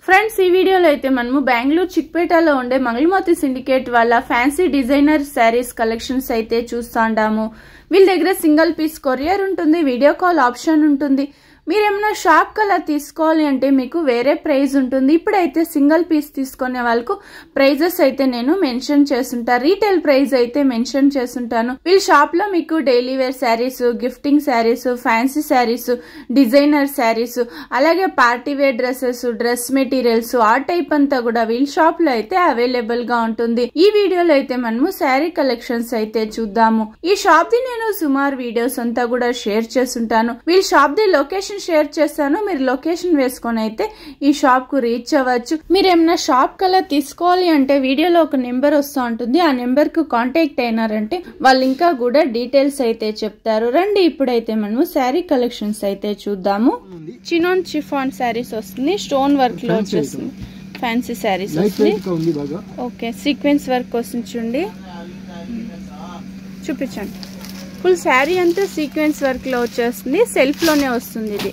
Friends ఈ వీడియోలో అయితే మనము బెంగళూరు చిక్పేటలో ఉండే మంగళమోతి సిండికేట్ వాళ్ళ ఫ్యాన్సీ డిజైనర్ శారీస్ కలెక్షన్స్ అయితే చూస్తాండాము. వీళ్ళ దగ్గర సింగిల్ పీస్ కొరియర్ ఉంటుంది, వీడియో కాల్ ఆప్షన్ ఉంటుంది. మీరేమన్నా షాప్ కలా తీసుకోవాలి అంటే మీకు వేరే ప్రైస్ ఉంటుంది. ఇప్పుడైతే సింగిల్ పీస్ తీసుకునే వాళ్ళకు ప్రైజెస్ అయితే నేను మెన్షన్ చేస్తుంటాను, రీటైల్ ప్రైస్ అయితే మెన్షన్ చేస్తుంటాను. వీళ్ళ షాప్ లో మీకు daily wear sarees, gifting sarees, fancy sarees, designer sarees, అలాగే party wear dresses, dress materials ఆ టైప్ అంతా కూడా వీళ్ళ షాప్ లో అయితే అవైలబుల్ గా ఉంటుంది. ఈ వీడియోలో అయితే మనము శారీ కలెక్షన్స్ అయితే చూద్దాము. ఈ షాప్ ది నేను సుమారు వీడియోస్ అంతా కూడా షేర్ చేస్తుంటాను. వీళ్ళ షాప్ ది లొకేషన్ షేర్ చేస్తాను, మీరు లొకేషన్ వేసుకొని అయితే ఈ షాప్ కు రీచ్ అవ్వచ్చు. మీరు ఏమైనా షాప్ కలా తీసుకోవాలి అంటే వీడియోలో ఒక నెంబర్ వస్తూ ఉంటుంది, ఆ నెంబర్ కు కాంటాక్ట్ అయినారంటే వాళ్ళు ఇంకా కూడా డీటెయిల్స్ అయితే చెప్తారు. రండి ఇప్పుడైతే మనము శారీ కలెక్షన్స్ అయితే చూద్దాము. చినాన్ చిఫాన్ శారీస్ వస్తుంది, స్టోన్ వర్క్ లో వచ్చేస్తుంది, ఫ్యాన్సీ శారీస్ వస్తుంది. ఓకే, సీక్వెన్స్ వర్క్ వస్తుంది చూడండి, చూపించండి. ఫుల్ శారీ అంతా సీక్వెన్స్ వర్క్ లో వచ్చేస్తుంది, సెల్ఫ్ లోనే వస్తుంది. ఇది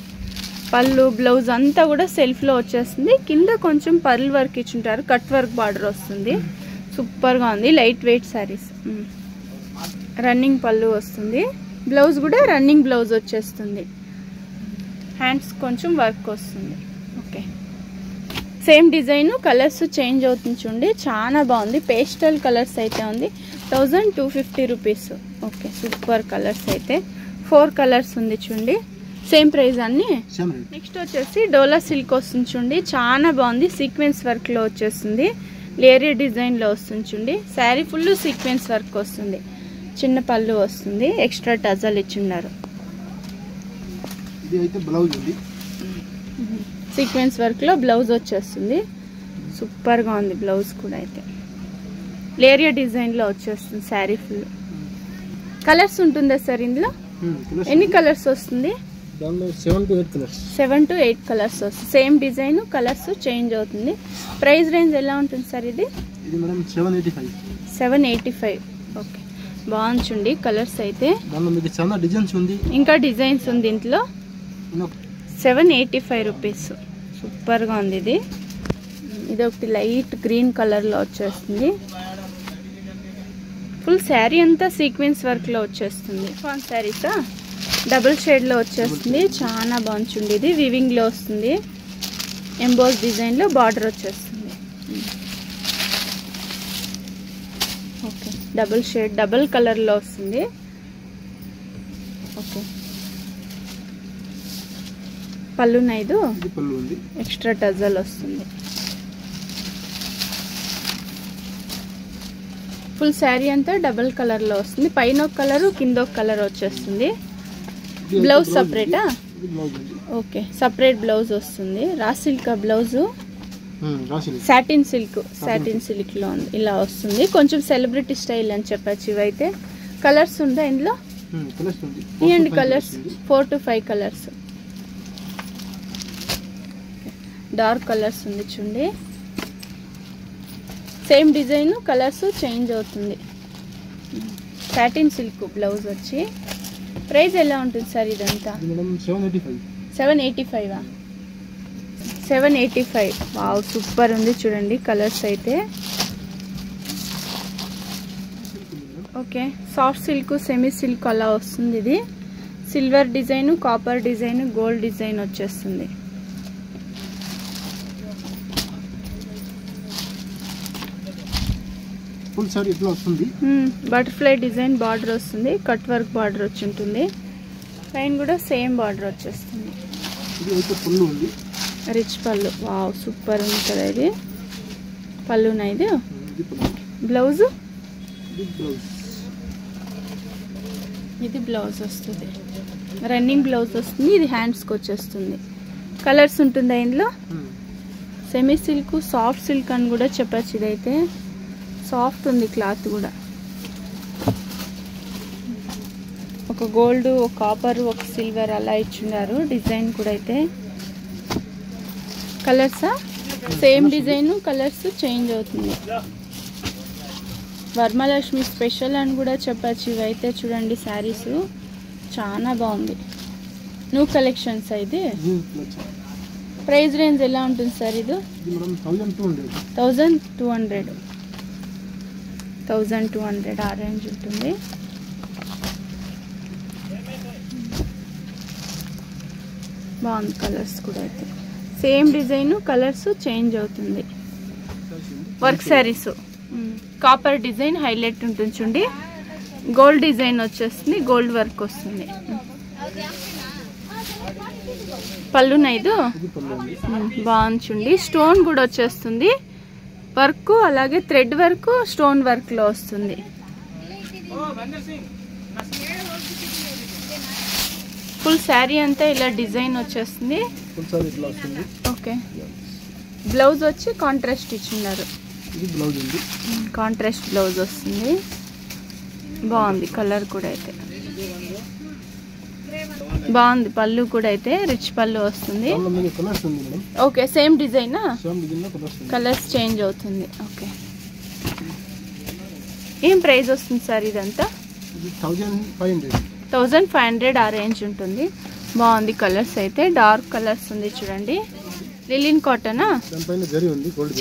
పళ్ళు బ్లౌజ్ అంతా కూడా సెల్ఫ్ లో వచ్చేస్తుంది. కింద కొంచెం పర్ల్ వర్క్ ఇచ్చుంటారు, కట్ వర్క్ బార్డర్ వస్తుంది. సూపర్ గా ఉంది, లైట్ వెయిట్ శారీస్. రన్నింగ్ పళ్ళు వస్తుంది, బ్లౌజ్ కూడా రన్నింగ్ బ్లౌజ్ వచ్చేస్తుంది. హ్యాండ్స్ కొంచెం వర్క్ వస్తుంది. Okay, same design, colours change అవుతుంది చూడండి, చాలా బాగుంది. పేస్టల్ కలర్స్ అయితే ఉంది, 1250 రూపీస్. ఓకే, సూపర్ కలర్స్ అయితే 4 కలర్స్ ఉంది చూడండి, సేమ్ ప్రైస్ అన్ని. నెక్స్ట్ వచ్చేసి డోలా సిల్క్ వస్తుంది చూడండి, చాలా బాగుంది. సీక్వెన్స్ వర్క్ లో వచ్చేస్తుంది, లేరియర్ డిజైన్ లో వస్తుంది చూడండి. శారీ ఫుల్ సీక్వెన్స్ వర్క్ వస్తుంది, చిన్న పళ్ళు వస్తుంది, ఎక్స్ట్రా టజల్ ఇచ్చిండారు. సీక్వెన్స్ వర్క్ లో బ్లౌజ్ వచ్చేస్తుంది, సూపర్ గా ఉంది. బ్లౌజ్ కూడా అయితే లేరియర్ డిజైన్ లో వచ్చేస్తుంది. శారీ ఫుల్ కలర్స్ ఉంటుందా సార్ ఇందులో? ఎన్ని కలర్స్ వస్తుంది? 7 to 8 కలర్స్ వస్తుంది. సేమ్ డిజైన్, కలర్స్ చేంజ్ అవుతుంది. ప్రైస్ రేంజ్ ఎలా ఉంటుంది సార్? ఇది 785. ఓకే, బాగుంది చూడండి కలర్స్ అయితే, ఇంకా డిజైన్స్ ఉంది ఇంట్లో. 785 రూపీస్, సూపర్ గా ఉంది. ఇది ఒకటి లైట్ గ్రీన్ కలర్ లో వచ్చేస్తుంది. ఫుల్ శారీ అంతా సీక్వెన్స్ వర్క్ లో వచ్చేస్తుంది. ఫాన్ శారీసా డబుల్ షేడ్ లో వచ్చేస్తుంది, చాలా బాగుంది. ఇది వివింగ్ లో వస్తుంది, ఎంబోస్ డిజైన్ లో బార్డర్ వచ్చేస్తుంది. Okay, double shade, double colour లో వస్తుంది. ఓకే, పళ్ళు నైదు ఎక్స్ట్రా టజల్ వస్తుంది. ఫుల్ శారీ అంతా డబుల్ కలర్ లో వస్తుంది, పైన ఒక కలర్, కింద ఒక కలర్ వచ్చేస్తుంది. బ్లౌజ్ సపరేటా? ఓకే, సపరేట్ బ్లౌజ్ వస్తుంది. Raw silk blouse, satin silk, satin silk లో ఉంది, ఇలా వస్తుంది. కొంచెం సెలబ్రిటీ స్టైల్ అని చెప్పచ్చు. ఇవైతే కలర్స్ ఉందా ఇందులో? ఇవ్వండి colours, 4 to 5 colours. Dark colours ఉంది చూడండి, సేమ్ డిజైన్, కలర్స్ చేంజ్ అవుతుంది. సాటిన్ సిల్క్ బ్లౌజ్ వచ్చి. ప్రైస్ ఎలా ఉంటుంది సార్ ఇదంతా? 785. 785. వావ్, సూపర్ ఉంది చూడండి కలర్స్ అయితే. Okay, soft silk, semi silk అలా వస్తుంది. ఇది silver design, copper design, gold design వచ్చేస్తుంది. ఫుల్ సారీ ఇట్లా వస్తుంది, బటర్ఫ్లై డిజైన్ బార్డర్ వస్తుంది, కట్ వర్క్ బార్డర్ వచ్చి ఉంటుంది. పైన కూడా సేమ్ బార్డర్ వచ్చేస్తుంది. రిచ్ పళ్ళు, వావ్ సూపర్ ఉంది కదా ఇది. పళ్ళునా ఇది? బ్లౌజ్, ఇది బ్లౌజ్ వస్తుంది, రన్నింగ్ బ్లౌజ్ వస్తుంది. ఇది హ్యాండ్స్కి వచ్చేస్తుంది. కలర్స్ ఉంటుందా ఇందులో? సెమీ సిల్క్, సాఫ్ట్ సిల్క్ అని కూడా చెప్పచ్చు. ఇదైతే సాఫ్ట్ ఉంది క్లాత్ కూడా. ఒక గోల్డ్, ఒక కాపర్, ఒక సిల్వర్ అలా ఇచ్చున్నారు. డిజైన్ కూడా అయితే కలర్సా? సేమ్ డిజైన్, కలర్స్ చేంజ్ అవుతుంది. వరమహాలక్ష్మి స్పెషల్ అని కూడా చెప్పచ్చు. ఇవైతే చూడండి శారీస్ చాలా బాగుంది. న్యూ కలెక్షన్స్ అయితే ప్రైస్ రేంజ్ ఎలా ఉంటుంది సార్? ఇది 1200 ఆ రేంజ్ ఉంటుంది. బాగుంది కలర్స్ కూడా అయితే సేమ్ డిజైన్ కలర్స్ చేంజ్ అవుతుంది. Work saris copper design highlight ఉంటుంది చూడండి. గోల్డ్ డిజైన్ వచ్చేస్తుంది, గోల్డ్ వర్క్ వస్తుంది. పళ్ళు నైదు బాగుంది చూడండి. స్టోన్ కూడా వచ్చేస్తుంది వర్క్, అలాగే థ్రెడ్ వర్క్ స్టోన్ వర్క్ లో వస్తుంది. ఫుల్ శారీ అంతా ఇలా డిజైన్ వచ్చేస్తుంది. ఓకే బ్లౌజ్ వచ్చి కాంట్రాస్ట్ ఇచ్చిన్నారు. కాంట్రాస్ట్ బ్లౌజ్ వస్తుంది. బాగుంది కలర్ కూడా అయితే బాగుంది. పళ్ళు కూడా అయితే రిచ్ పళ్ళు వస్తుంది. Okay same design colours change అవుతుంది. ఓకే ఏం ప్రైస్ వస్తుంది సార్ ఇదంతా? 1500 ఆ రేంజ్ ఉంటుంది. బాగుంది కలర్స్ అయితే డార్క్ కలర్స్ ఉంది చూడండి. లిలిన్ కాటనా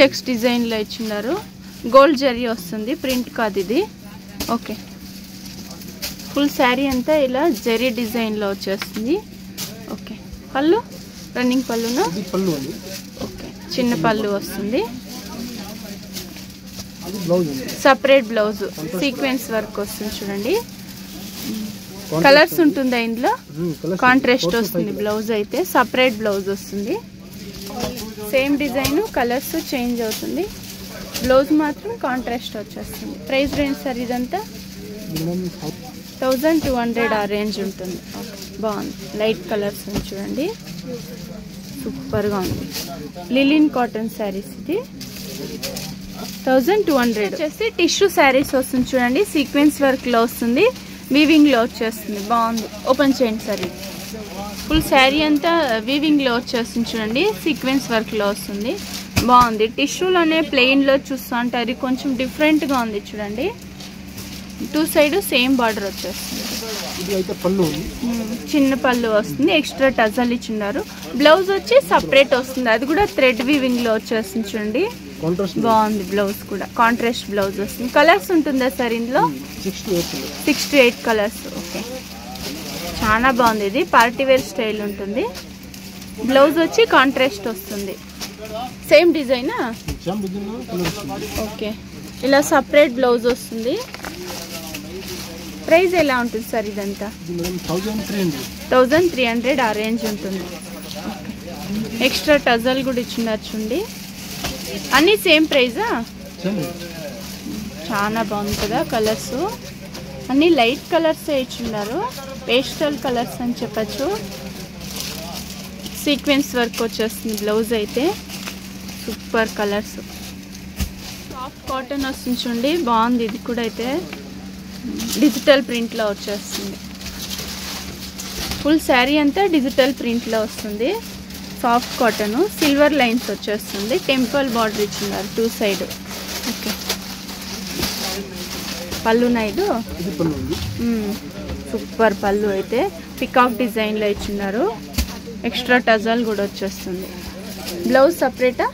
చెక్స్ డిజైన్ లో ఇచ్చిన్నారు. గోల్డ్ జరీ వస్తుంది, ప్రింట్ కాదు ఇది. ఓకే ఫుల్ శారీ అంతా ఇలా జరీ డిజైన్ లో వచ్చేస్తుంది. ఓకే పళ్ళు రన్నింగ్ పళ్ళునా? ఓకే చిన్న పళ్ళు వస్తుంది. సపరేట్ బ్లౌజ్ సీక్వెన్స్ వర్క్ వస్తుంది చూడండి. కలర్స్ ఉంటుందా ఇందులో? కాంట్రాస్ట్ వస్తుంది బ్లౌజ్ అయితే. సపరేట్ బ్లౌజ్ వస్తుంది. సేమ్ డిజైన్ కలర్స్ చేంజ్ అవుతుంది. బ్లౌజ్ మాత్రం కాంట్రాస్ట్ వచ్చేస్తుంది. ప్రైస్ రేంజ్ సార్ ఇదంతా? 1200 ఆ రేంజ్ ఉంటుంది. బాగుంది లైట్ కలర్స్ చూడండి, సూపర్గా ఉంది. లిలిన్ కాటన్ శారీస్ ఇది 1200. వచ్చేసి టిష్యూ శారీస్ వస్తుంది చూడండి. సీక్వెన్స్ వర్క్ లో వస్తుంది, వీవింగ్ లో వచ్చేస్తుంది. బాగుంది. ఓపెన్ చేయండి సార్. ఇది ఫుల్ శారీ అంతా వీవింగ్ లో వచ్చేస్తుంది చూడండి. సీక్వెన్స్ వర్క్ లో వస్తుంది. బాగుంది. టిష్యూలోనే ప్లెయిన్ లో చూస్తూ ఉంటారు, కొంచెం డిఫరెంట్ గా ఉంది చూడండి. టూ సైడ్ సేమ్ బార్డర్ వచ్చేస్తుంది. చిన్న పళ్ళు వస్తుంది, ఎక్స్ట్రా టజల్ ఇచ్చిన్నారు. బ్లౌజ్ వచ్చి సపరేట్ వస్తుంది, అది కూడా థ్రెడ్ వీవింగ్ లో వచ్చేస్తుంది చూడండి. బాగుంది. బ్లౌజ్ కూడా కాంట్రాస్ట్ బ్లౌజ్ వస్తుంది. కలర్స్ ఉంటుందా సార్ ఇందులో? 6 to 8 కలర్స్. ఓకే చాలా బాగుంది. ఇది పార్టీ వేర్ స్టైల్ ఉంటుంది. బ్లౌజ్ వచ్చి కాంట్రాస్ట్ వస్తుంది. సేమ్ డిజైనా? ఓకే ఇలా సపరేట్ బ్లౌజ్ వస్తుంది. ప్రైస్ ఎలా ఉంటుంది సార్ ఇదంతా? 1300 ఆ రేంజ్ ఉంటుంది. ఎక్స్ట్రా టజల్ కూడా ఇచ్చినారు చూడండి. అన్నీ సేమ్ ప్రైజా? చాలా బాగుంది కదా కలర్స్. అన్నీ లైట్ కలర్స్ ఇచ్చిన్నారు, పేస్టల్ కలర్స్ అని చెప్పచ్చు. సీక్వెన్స్ వర్క్ వచ్చేస్తుంది బ్లౌజ్ అయితే. Super colours. సాఫ్ట్ కాటన్ వస్తుంది చూడండి. బాగుంది. ఇది కూడా అయితే డిజిటల్ ప్రింట్లో వచ్చేస్తుంది. ఫుల్ శారీ అంతా డిజిటల్ ప్రింట్లో వస్తుంది. సాఫ్ట్ కాటన్, సిల్వర్ లైన్స్ వచ్చేస్తుంది. టెంపుల్ బార్డర్ ఇచ్చినారు టూ సైడ్. ఓకే పళ్ళు నైదు సూపర్ పళ్ళు అయితే పికాక్ డిజైన్లో ఇచ్చినారు. ఎక్స్ట్రా టజల్ కూడా వచ్చేస్తుంది. బ్లౌజ్ సపరేటా?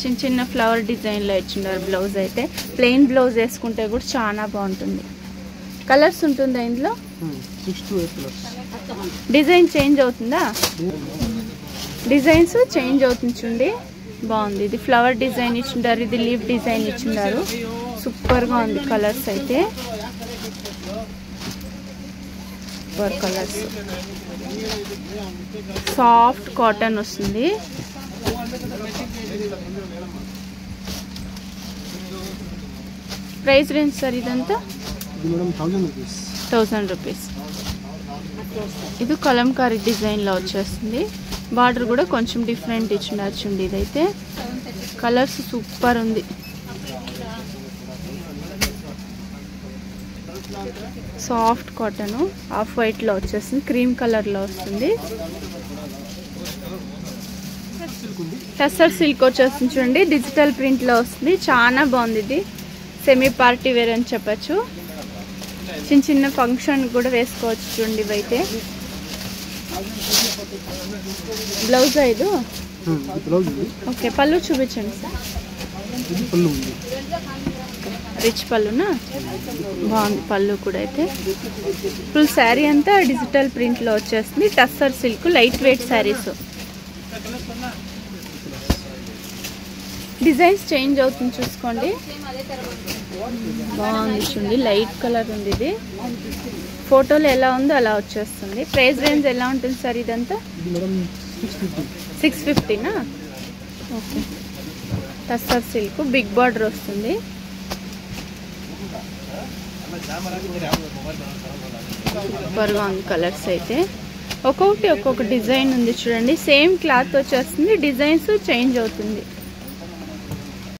చిన్న చిన్న ఫ్లవర్ డిజైన్లో ఇచ్చినారు బ్లౌజ్ అయితే. ప్లెయిన్ బ్లౌజ్ వేసుకుంటే కూడా చాలా బాగుంటుంది. కలర్స్ ఉంటుందా ఇందులో? 6 to 8 కలర్స్. డిజైన్ చేంజ్ అవుతుందా? డిజైన్స్ చేంజ్ అవుతుంది చూడండి. బాగుంది. ఇది ఫ్లవర్ డిజైన్ ఇచ్చిండారు, ఇది లీఫ్ డిజైన్ ఇచ్చిండారు. సూపర్గా ఉంది కలర్స్ అయితే. Super colours. సాఫ్ట్ కాటన్ వస్తుంది. ప్రైస్ రేంజ్ సార్ ఇదంతా? 1000 రూపీస్. ఇది కలంకారీ డిజైన్లో వచ్చేస్తుంది. బార్డర్ కూడా కొంచెం డిఫరెంట్ ఇచ్చినారు చూడండి. ఇదైతే కలర్స్ సూపర్ ఉంది. సాఫ్ట్ కాటన్ ఆఫ్ వైట్లో వచ్చేస్తుంది, క్రీమ్ కలర్లో వస్తుంది. టస్సర్ సిల్క్ వచ్చేస్తుంది చూడండి. డిజిటల్ ప్రింట్లో వస్తుంది. చాలా బాగుంది. ఇది సెమీ పార్టీ వేర్ అని చెప్పచ్చు. చిన్న చిన్న ఫంక్షన్ కూడా వేసుకోవచ్చు చూడండి. ఇవైతే బ్లౌజ్ ఇది బ్లౌజ్ ఉంది. ఓకే, పళ్ళు చూపించండి సార్. ఇది పళ్ళు ఉంది. రిచ్ పళ్ళునా, బాగుంది పళ్ళు కూడా. అయితే ఫుల్ శారీ అంతా డిజిటల్ ప్రింట్లో వచ్చేస్తుంది. Tussar silk light weight saris. Designs change అవుతుంది చూసుకోండి. బాగుంది చూడండి, లైట్ కలర్ ఉంది. ఇది ఫోటోలో ఎలా ఉందో అలా వచ్చేస్తుంది. ప్రైస్ రేంజ్ ఎలా ఉంటుంది సార్ ఇదంతా? 650నా? Okay, tussar silk big border వస్తుంది. సూపర్గా ఉంది కలర్స్. అయితే ఒక్కొక్కటి ఒక్కొక్క డిజైన్ ఉంది చూడండి. సేమ్ క్లాత్ వచ్చేస్తుంది, డిజైన్స్ చేంజ్ అవుతుంది.